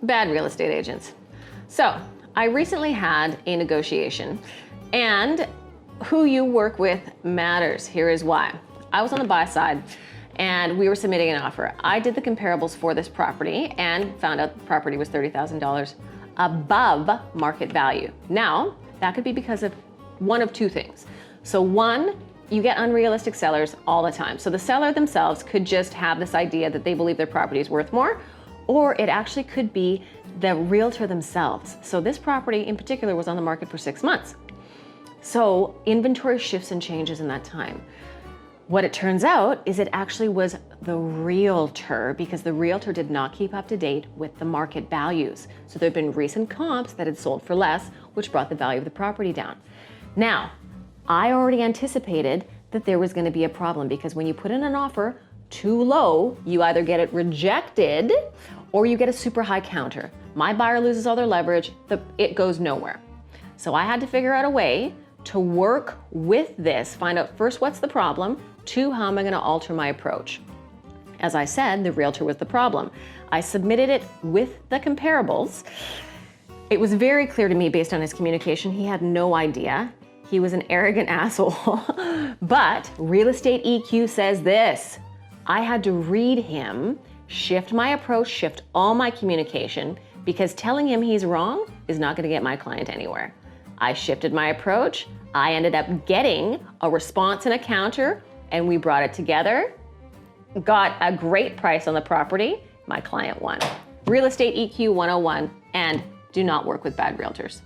bad real estate agents. So I recently had a negotiation, and who you work with matters. Here is why. I was on the buy side and we were submitting an offer. I did the comparables for this property and found out the property was $30,000 above market value. Now, that could be because of one of two things. So one, you get unrealistic sellers all the time. So the seller themselves could just have this idea that they believe their property is worth more, or it actually could be the realtor themselves. So this property in particular was on the market for 6 months. So inventory shifts and changes in that time. What it turns out is it actually was the realtor, because the realtor did not keep up to date with the market values. So there have been recent comps that had sold for less, which brought the value of the property down. Now, I already anticipated that there was going to be a problem, because when you put in an offer too low, you either get it rejected or you get a super high counter. My buyer loses all their leverage, it goes nowhere. So I had to figure out a way to work with this, find out first what's the problem, two, how am I going to alter my approach? As I said, the realtor was the problem. I submitted it with the comparables. It was very clear to me based on his communication, he had no idea. He was an arrogant asshole. But Real Estate EQ says this: I had to read him, shift my approach, shift all my communication, because telling him he's wrong is not going to get my client anywhere. I shifted my approach. I ended up getting a response and a counter, and we brought it together, got a great price on the property. My client won. Real Estate EQ 101, and do not work with bad realtors.